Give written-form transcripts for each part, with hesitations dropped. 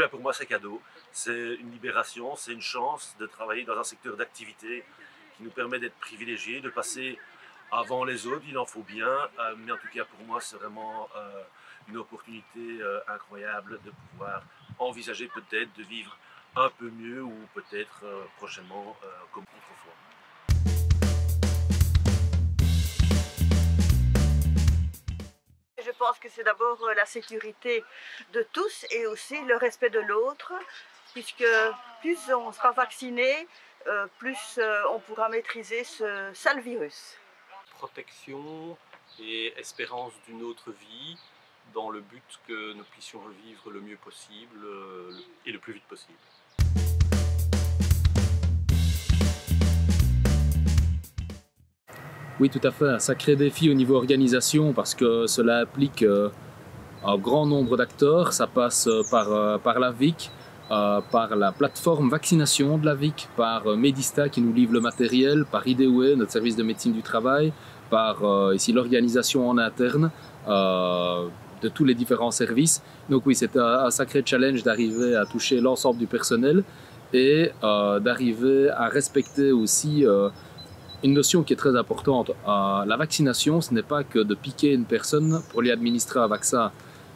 ben, pour moi, c'est cadeau. C'est une libération, c'est une chance de travailler dans un secteur d'activité qui nous permet d'être privilégiés, de passer avant les autres, il en faut bien, mais en tout cas pour moi c'est vraiment une opportunité incroyable de pouvoir envisager peut-être de vivre un peu mieux ou peut-être prochainement comme autrefois. Je pense que c'est d'abord la sécurité de tous et aussi le respect de l'autre, puisque plus on sera vacciné, plus on pourra maîtriser ce sale virus. Protection et espérance d'une autre vie dans le but que nous puissions vivre le mieux possible et le plus vite possible. Oui, tout à fait, un sacré défi au niveau organisation parce que cela implique un grand nombre d'acteurs. Ça passe par la VIC, par la plateforme vaccination de la VIC, par Medista qui nous livre le matériel, par IDEWE, notre service de médecine du travail, par ici l'organisation en interne de tous les différents services. Donc oui, c'est un sacré challenge d'arriver à toucher l'ensemble du personnel et d'arriver à respecter aussi une notion qui est très importante. La vaccination, ce n'est pas que de piquer une personne pour lui administrer un vaccin.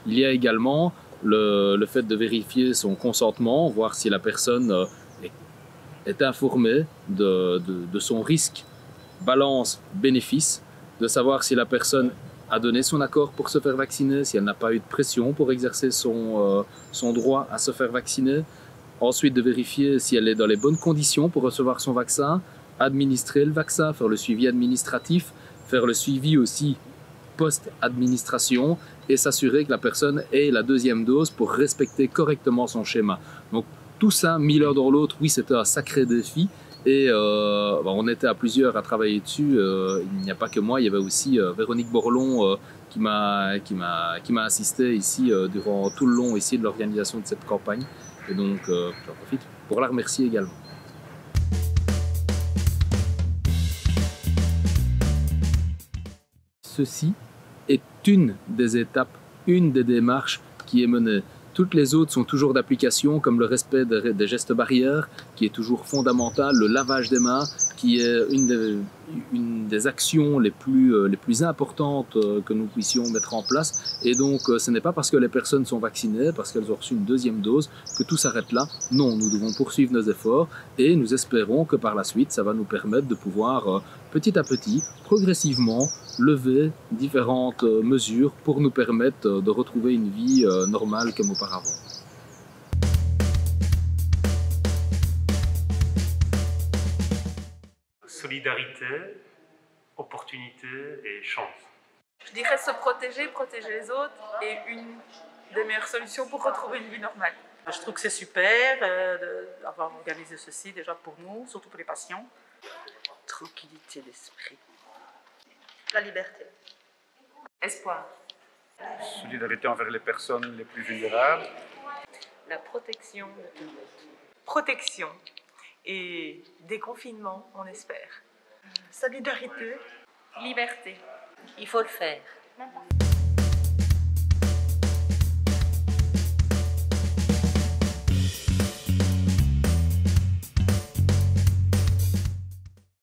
Il y a également le fait de vérifier son consentement, voir si la personne est informée de son risque, balance, bénéfice, de savoir si la personne a donné son accord pour se faire vacciner, si elle n'a pas eu de pression pour exercer son droit à se faire vacciner. Ensuite, de vérifier si elle est dans les bonnes conditions pour recevoir son vaccin, administrer le vaccin, faire le suivi administratif, faire le suivi aussi post-administration et s'assurer que la personne ait la deuxième dose pour respecter correctement son schéma. Donc tout ça, mis l'un dans l'autre, oui, c'était un sacré défi et on était à plusieurs à travailler dessus. Il n'y a pas que moi, il y avait aussi Véronique Borlon qui m'a assisté ici durant tout le long ici de l'organisation de cette campagne. Et donc j'en profite pour la remercier également. Ceci est une des étapes, une des démarches qui est menée. Toutes les autres sont toujours d'application, comme le respect des gestes barrières, qui est toujours fondamental, le lavage des mains, qui est une des actions les plus importantes que nous puissions mettre en place. Et donc, ce n'est pas parce que les personnes sont vaccinées, parce qu'elles ont reçu une deuxième dose, que tout s'arrête là. Non, nous devons poursuivre nos efforts et nous espérons que par la suite, ça va nous permettre de pouvoir, petit à petit, progressivement, lever différentes mesures pour nous permettre de retrouver une vie normale comme auparavant. Solidarité, opportunité et chance. Je dirais se protéger, protéger les autres est une des meilleures solutions pour retrouver une vie normale. Je trouve que c'est super d'avoir organisé ceci déjà pour nous, surtout pour les patients. Tranquillité d'esprit. La liberté. Espoir. Solidarité envers les personnes les plus vulnérables. La protection de tout le monde. Protection et déconfinement, on espère. Solidarité. Liberté. Il faut le faire.